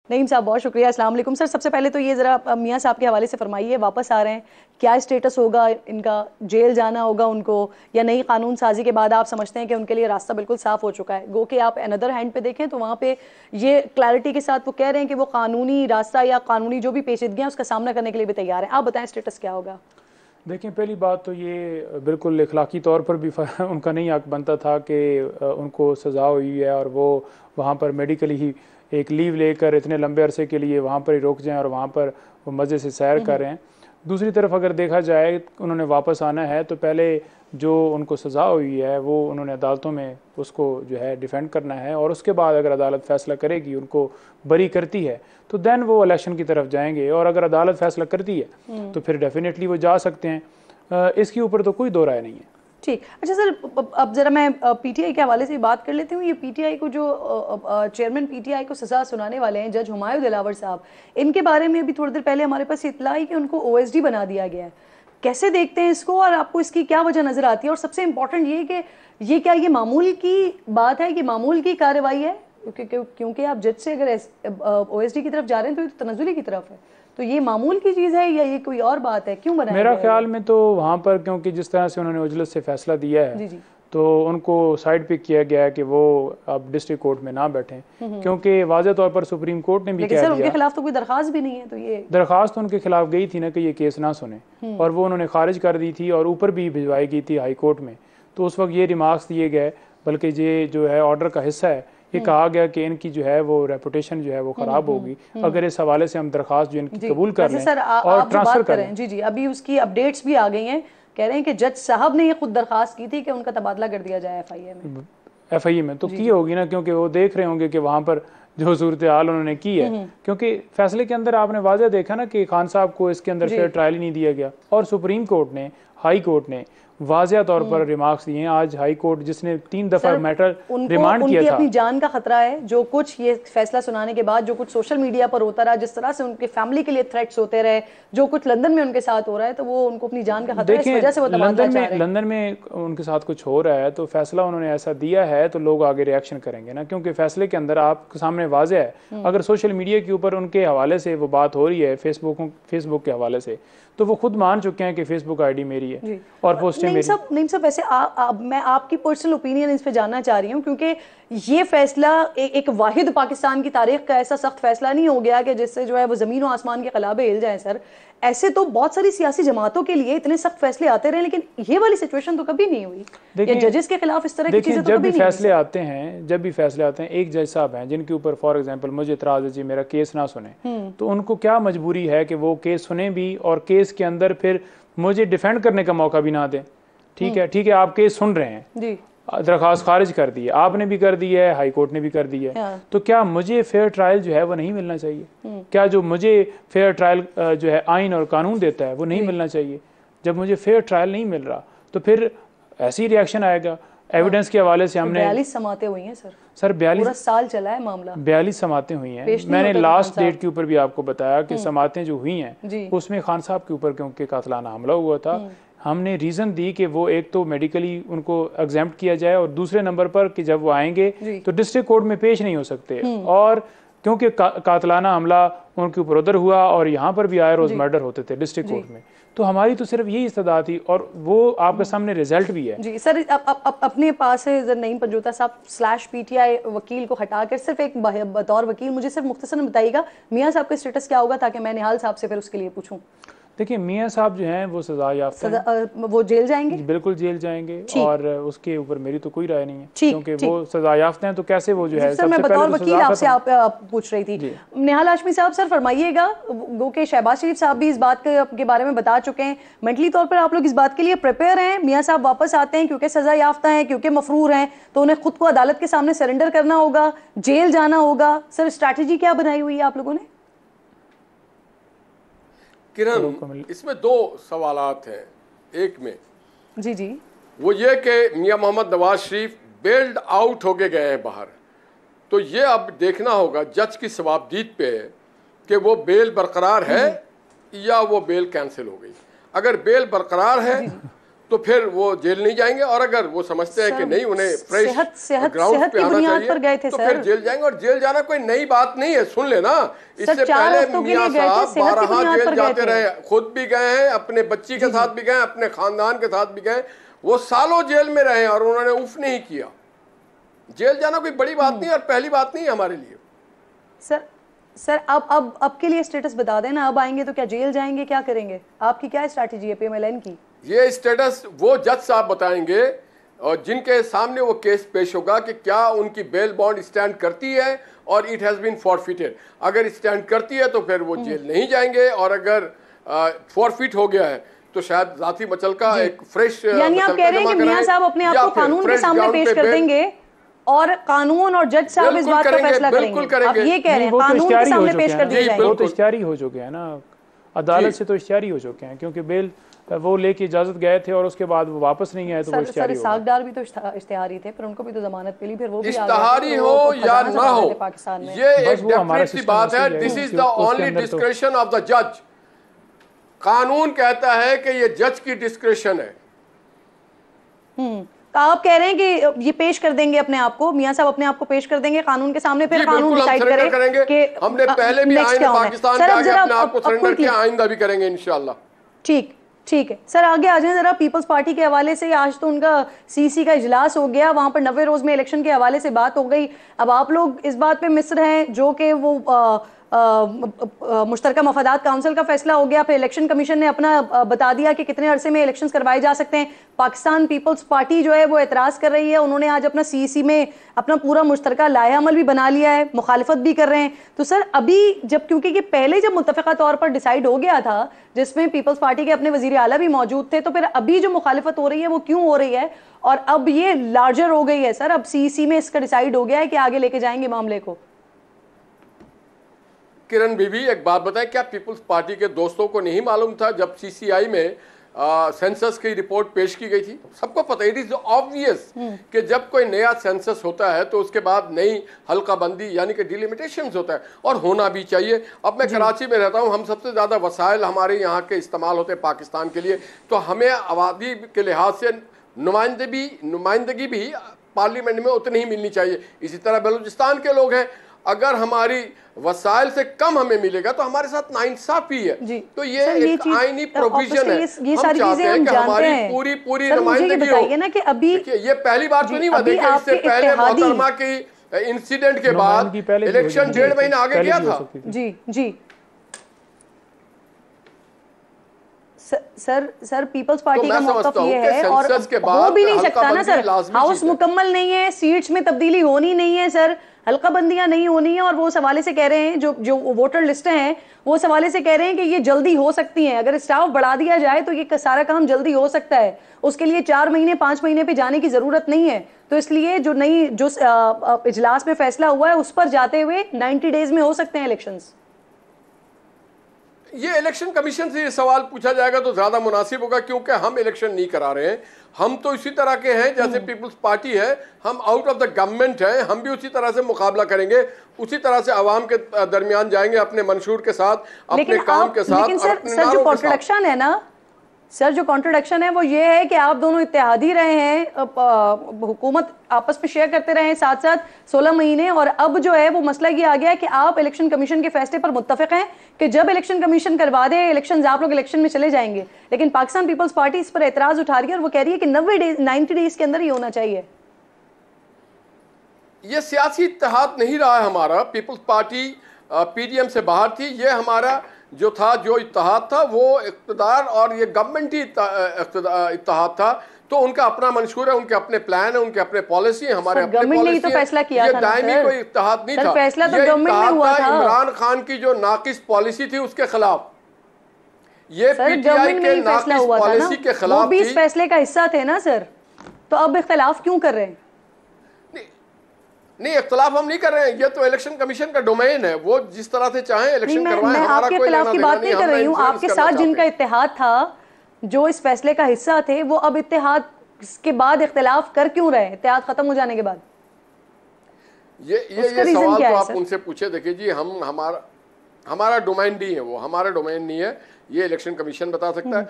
नईम साहब बहुत शुक्रिया। अस्सलाम वालेकुम सर। सबसे पहले तो ये ज़रा मियाँ साहब के हवाले से फरमाइए, वापस आ रहे हैं, क्या स्टेटस होगा इनका? जेल जाना होगा उनको या नई कानून साजी के बाद आप समझते हैं कि उनके लिए रास्ता बिल्कुल साफ हो चुका है? गो कि आप अनदर हैंड पे देखें तो वहाँ पे ये क्लैरिटी के साथ वो कह रहे हैं कि वो कानूनी रास्ता या कानूनी जो भी पेचीदगियाँ उसका सामना करने के लिए भी तैयार हैं। आप बताएं स्टेटस क्या होगा? देखें, पहली बात तो ये बिल्कुल इखलाकी तौर पर भी उनका नहीं हक बनता था कि उनको सज़ा हुई है और वो वहाँ पर मेडिकली ही एक लीव लेकर इतने लंबे अरसे के लिए वहाँ पर ही रुक जाएं और वहाँ पर वो मज़े से सैर कर रहे हैं। दूसरी तरफ अगर देखा जाए उन्होंने वापस आना है तो पहले जो उनको सज़ा हुई है वो उन्होंने अदालतों में उसको जो है डिफेंड करना है, और उसके बाद अगर अदालत फ़ैसला करेगी, उनको बरी करती है, तो दैन वो इलेक्शन की तरफ जाएंगे। और अगर अदालत फ़ैसला करती है तो फिर डेफिनेटली वो जा सकते हैं। इसके ऊपर तो कोई दो राय नहीं है। ठीक। अच्छा सर, अब जरा मैं पीटीआई के हवाले से बात कर लेती हूँ। ये पीटीआई को जो चेयरमैन पीटीआई को सजा सुनाने वाले हैं जज हुमायूं दिलावर साहब, इनके बारे में अभी थोड़ी देर पहले हमारे पास इत्तला आई कि उनको ओएसडी बना दिया गया है। कैसे देखते हैं इसको और आपको इसकी क्या वजह नजर आती है? और सबसे इंपॉर्टेंट ये कि ये क्या ये मामूल की बात है कि मामूल की कार्रवाई है? क्योंकि आप जज से अगर ओएसडी की तरफ जा रहे हैं तो ये तो तनज़ुली की तरफ है। तो ये मामूल की चीज़ है या ये कोई और बात है? क्यों बनाया मेरा गया ख्याल में तो वहाँ पर, क्योंकि जिस तरह से उन्होंने उजलत से फैसला दिया है, जी। तो उनको साइड पिक किया गया है कि वो अब डिस्ट्रिक्ट कोर्ट में ना बैठें, क्योंकि वाज़े तौर पर सुप्रीम कोर्ट ने भी कह दिया। उनके खिलाफ तो कोई दरखास्त भी नहीं है, तो ये दरखास्त तो उनके खिलाफ गई थी ना कि ये केस ना सुने, और वो उन्होंने खारिज कर दी थी और ऊपर भी भिजवाई गई थी हाई कोर्ट में। तो उस वक्त ये रिमार्क्स दिए गए, बल्कि ये जो है ऑर्डर का हिस्सा है, ये कहा गया कि इनकी जो है वो रेपुटेशन जो है वो खराब होगी अगर इस हवाले से हम दरखास्त जो इनकी कबूल कर लें और ट्रांसफर करें। जी, अभी उसकी अपडेट्स भी आ गई हैं, कह रहे हैं कि जज साहब ने ये खुद दरखास्त की थी कि उनका तबादला कर दिया जाए एफआईए में। तो की होगी ना, क्योंकि वो देख रहे होंगे कि वहाँ पर जो सूरत हाल उन्होंने की है, क्योंकि फैसले के अंदर आपने वाज़ह देखा ना कि खान साहब को इसके अंदर फेयर ट्रायल ही नहीं दिया गया, और सुप्रीम कोर्ट ने, हाई कोर्ट ने वाज़िया तौर पर रिमार्क्स दिए हैं। आज हाई कोर्ट जिसने 3 दफ़ा मैटर रिमांड किया था, अपनी जान का खतरा है। जो कुछ ये फैसला सुनाने के बाद जो कुछ सोशल मीडिया पर होता रहा, जिस तरह से उनके फैमिली के लिए थ्रेट्स होते रहे, जो कुछ लंदन में उनके साथ हो रहा है, तो वो उनको अपनी जान का खतरा है, इस वजह से वो लंदन में उनके साथ कुछ हो रहा है, तो फैसला उन्होंने ऐसा दिया है तो लोग आगे रिएक्शन करेंगे ना, क्योंकि फैसले के अंदर आपके सामने वाज़ह है। अगर सोशल मीडिया के ऊपर उनके हवाले से वो बात हो रही है, फेसबुक के हवाले से, तो वो खुद मान चुके हैं कि फेसबुक आईडी मेरी है और पोस्टें मेरी। नहीं सब वैसे मैं आपकी पर्सनल ओपिनियन इस पे जानना चाह रही हूँ, क्योंकि ये फैसला एक वाहिद पाकिस्तान की तारीख का ऐसा सख्त फैसला नहीं हो गया कि जिससे जो है वो जमीन और आसमान के खिलाफे हिल जाए। सर, ऐसे तो बहुत सारी सियासी जमातों के लिए इतने सख्त फैसले आते रहे, लेकिन ये वाली सिचुएशन तो कभी नहीं हुई। या जजेस के खिलाफ इस तरह की चीजें तो जब भी फैसले आते हैं, एक जज साहब हैं जिनके ऊपर फॉर एग्जांपल मुझे इतराज है जी मेरा केस ना सुने, तो उनको क्या मजबूरी है कि वो केस सुने भी और केस के अंदर फिर मुझे डिफेंड करने का मौका भी ना दें? ठीक है, आप केस सुन रहे हैं, दरखास्त खारिज कर दी है, आपने भी कर दी है, हाई कोर्ट ने भी कर दी है, तो क्या मुझे फेयर ट्रायल जो है वो नहीं मिलना चाहिए? क्या जो मुझे फेयर ट्रायल जो है आइन और कानून देता है वो नहीं मिलना चाहिए? जब मुझे फेयर ट्रायल नहीं मिल रहा तो फिर ऐसी रिएक्शन आएगा। एविडेंस के हवाले से हमने 42 समातें हुई हैं सर, 42 साल चला है मामला, 42 समातें हुई हैं। मैंने लास्ट डेट के ऊपर भी आपको बताया कि समातें जो हुई हैं उसमें खान साहब के ऊपर क्योंकि कातलाना हमला हुआ था, हमने रीज़न दी कि वो एक तो मेडिकली उनको एग्जेम्प्ट किया जाए, और दूसरे नंबर पर कि जब वो आएंगे तो डिस्ट्रिक्ट कोर्ट में पेश नहीं हो सकते, और क्योंकि कातलाना हमला उनके ऊपर उधर हुआ और यहाँ पर भी आए रोज़ मर्डर होते थे डिस्ट्रिक्ट कोर्ट में, तो हमारी तो सिर्फ यही इस्तदा थी, और वो आपके सामने रिजल्ट भी है। जी सर, अपने पास है नईम पंजोता साहब /PTI वकील को हटाकर सिर्फ एक बतौर वकील मुझे सिर्फ मुख्तसरन बताइएगा मियाँ साहब का स्टेटस क्या होगा, ताकि मैं निहाल साहब से फिर उसके लिए पूछूं। देखिए, मियाँ साहब जो हैं वो सजा याफ्ता हैं, वो जेल जाएंगे, बिल्कुल जेल जाएंगे, और उसके ऊपर मेरी तो कोई राय नहीं है, क्योंकि वो सजा याफ्ता हैं, तो कैसे वो जो है। सर, मैं बतौर वकील आपसे आप पूछ रही थी। निहाल हाशमी साहब, सर फरमाइएगा, गो के शहबाज शरीफ साहब भी इस बात के बारे में बता चुके हैं, मेंटली तौर पर आप लोग इस बात के लिए प्रिपेयर हैं? मियाँ साहब वापस आते हैं क्योंकि सजा याफ्ता हैं, क्योंकि मफरूर हैं, तो उन्हें खुद को अदालत के सामने सरेंडर करना होगा, जेल जाना होगा। सर, स्ट्रैटेजी क्या बनाई हुई है आप लोगों ने? किरण, इसमें 2 सवालात हैं। एक में जी वो ये कि मियां मोहम्मद नवाज शरीफ बेल्ड आउट होके गए हैं बाहर, तो ये अब देखना होगा जज की सवाबदीद पे है कि वो बेल बरकरार है या वो बेल कैंसिल हो गई। अगर बेल बरकरार है तो फिर वो जेल नहीं जाएंगे, और अगर वो समझते हैं कि नहीं उन्हें फ्रेश ग्राउंड पे आना चाहिए तो फिर जेल जाएंगे। और जेल जाना कोई नई बात नहीं है, सुन लेना, इससे पहले मियां साहब 12 जेल जाते रहे, खुद भी गए हैं, अपने बच्ची के साथ भी गए, अपने खानदान के साथ भी गए, वो सालों जेल में रहे और उन्होंने उफ नहीं किया। जेल जाना कोई बड़ी बात नहीं और पहली बात नहीं है हमारे लिए। सर अब के लिए स्टेटस बता देना, अब आएंगे तो क्या जेल जाएंगे, क्या करेंगे, आपकी क्या स्ट्रैटेजी है PMLN की? ये स्टेटस वो जज साहब बताएंगे और जिनके सामने वो केस पेश होगा कि क्या उनकी बेल बॉन्ड स्टैंड करती है और इट हैज बीन फॉरफिटेड। अगर स्टैंड करती है तो फिर वो जेल नहीं जाएंगे, और अगर फॉरफिट हो गया है तो शायद जाती मचल का एक फ्रेश, यानी आप कह रहे हैं कि मियां साहब अपने आप को कानून के सामने पेश कर देंगे और कानून और जज साहब इस बात का फैसला करेंगे। आप ये कह रहे हैं कानून के सामने पेश कर दिए जाएंगे। वो तो इश्तिहारी हो चुके हैं ना, अदालत से तो इश्तिहारी हो चुके हैं, क्योंकि बेल वो लेके इजाजत गए थे और उसके बाद वो वापस नहीं आए तो वो इश्तिहारी हो गए। सागदार भी तो इश्तिहारी थे, पर उनको भी तो जमानत मिली, फिर वो भी इश्तिहारी हो या ना हो, पाकिस्तान में ये एक डेफिनेट सी बात है। This is the only discretion of the जज। कानून कहता है कि ये जज की डिस्क्रेशन है। तो आप कह रहे हैं कि ये पेश कर देंगे अपने आप को, मियां साहब अपने आप को पेश कर देंगे कानून के सामने, फिर कानून डिसाइड करेंगे कि हमने पहले भी आईने पाकिस्तान के आगे अपने आप को सरेंडर किया, आइंदा भी करेंगे इंशाल्लाह। ठीक है सर, आगे आ जाएं जरा पीपल्स पार्टी के हवाले से। आज तो उनका CC का इजलास हो गया, वहां पर 90 रोज में इलेक्शन के हवाले से बात हो गई। अब आप लोग इस बात पे मिस्र हैं जो कि वो मुश्तरका मफादात काउंसिल का फैसला हो गया, फिर इलेक्शन कमीशन ने अपना बता दिया कि कितने अरसे में इलेक्शंस करवाए जा सकते हैं। पाकिस्तान पीपल्स पार्टी जो है वो एतराज कर रही है, उन्होंने आज अपना CEC में अपना पूरा मुश्तरका लाया अमल भी बना लिया है, मुखालिफत भी कर रहे हैं। तो सर अभी जब, क्योंकि ये पहले जब मुत्तफ़िका तौर पर डिसाइड हो गया था जिसमें पीपल्स पार्टी के अपने वज़ीर आला भी मौजूद थे, तो फिर अभी जो मुखालिफत हो रही है वो क्यों हो रही है और अब ये लार्जर हो गई है सर? अब CEC में इसका डिसाइड हो गया है कि आगे लेके जाएंगे मामले को। किरण बीबी, एक बात बताएं, क्या पीपल्स पार्टी के दोस्तों को नहीं मालूम था जब CCI में सेंसस की रिपोर्ट पेश की गई थी? सबको पता, इट इज ऑब्वियस कि जब कोई नया सेंसस होता है तो उसके बाद नई हल्का बंदी यानी कि डिलिमिटेशंस होता है, और होना भी चाहिए। अब मैं कराची में रहता हूं, हम सबसे ज़्यादा वसाइल हमारे यहाँ के इस्तेमाल होते हैं पाकिस्तान के लिए, तो हमें आबादी के लिहाज से नुमाइंदगी भी पार्लियामेंट में उतनी ही मिलनी चाहिए। इसी तरह बलूचिस्तान के लोग हैं, अगर हमारी वसाइल से कम हमें मिलेगा तो हमारे साथ नाइंसाफी है। तो ये एक आईनी प्रोविजन है। ये सारी चीजें हम जानते हैं। पूरी नुमाइंदगी हो ना कि अभी ये पहली बार तो नहीं हुआ। देखिए, इससे पहले मोहतरमा की इंसिडेंट के बाद इलेक्शन 1.5 महीना आगे गया था। जी सर पीपल्स पार्टी का मौक़िफ़ ये है, और हो भी नहीं सकता ना सर, हाउस मुकम्मल नहीं है, सीट्स में तब्दीली होनी नहीं है सर, हल्का बंदियां नहीं होनी है, और वो सवाले से कह रहे हैं जो वोटर लिस्टें हैं वो सवाले से कह रहे हैं कि ये जल्दी हो सकती हैं, अगर स्टाफ बढ़ा दिया जाए तो ये सारा काम जल्दी हो सकता है, उसके लिए 4 महीने 5 महीने पे जाने की जरूरत नहीं है। तो इसलिए जो इजलास में फैसला हुआ है उस पर जाते हुए 90 डेज में हो सकते हैं इलेक्शंस। ये इलेक्शन कमीशन से ये सवाल पूछा जाएगा तो ज्यादा मुनासिब होगा, क्योंकि हम इलेक्शन नहीं करा रहे हैं। हम तो इसी तरह के हैं जैसे पीपल्स पार्टी है, हम आउट ऑफ द गवर्नमेंट है, हम भी उसी तरह से मुकाबला करेंगे, उसी तरह से आवाम के दरमियान जाएंगे अपने मंशूर के साथ, अपने काम के साथ। लेकिन सर जो कॉन्ट्रडिक्शन है ना सर, जो कॉन्ट्रडिक्शन है वो ये है कि आप दोनों इत्तेहादी रहे हैं, हुकूमत आपस में शेयर करते रहे हैं साथ साथ 16 महीने, और अब जो है वो मसला ये आ गया है कि आप इलेक्शन कमीशन के फैसले पर मुत्तफिक हैं कि जब इलेक्शन कमीशन करवा दे इलेक्शन आप लोग इलेक्शन में चले जाएंगे। लेकिन पाकिस्तान पीपल्स पार्टी इस पर एतराज उठा रही है और वो कह रही है कि 90 डेज के अंदर ही होना चाहिए। ये सियासी इत्तेहाद नहीं रहा है हमारा। पीपल्स पार्टी PDM से बाहर थी। ये हमारा जो इत्तेहाद था वो इक़्तिदार और ये गवर्नमेंटी इत्तेहाद था। तो उनका अपना मंशूर है, उनके अपने प्लान है, उनके अपने पॉलिसी है, हमारे अपने पॉलिसी तो फैसला किया ये था दायमी कोई इत्तेहाद नहीं था। फैसला तो गवर्नमेंट में हुआ था। इमरान खान की जो नाकिस पॉलिसी थी उसके खिलाफ, ये PTI के नाकिस पॉलिसी के खिलाफ भी इस फैसले का हिस्सा थे ना सर, तो अब इख्तिलाफ क्यों कर रहे हैं? नहीं, इख्तिलाफ हम नहीं कर रहे हैं, ये तो इलेक्शन कमीशन का डोमेन है, वो जिस तरह से चाहे इलेक्शन करवाएं। मैं आपके खिलाफ की बात नहीं कर रही हूँ, आपके साथ जिनका इत्तेहाद था, जो इस फैसले का हिस्सा थे, वो अब इत्तेहाद के बाद इख्तिलाफ कर क्यों रहे? इत्तेहाद खत्म हो जाने के बाद ये सवाल तो आप उनसे पूछे। देखिए जी, हमारा डोमेन नहीं है, वो हमारा डोमेन नहीं है, ये इलेक्शन कमीशन बता सकता है।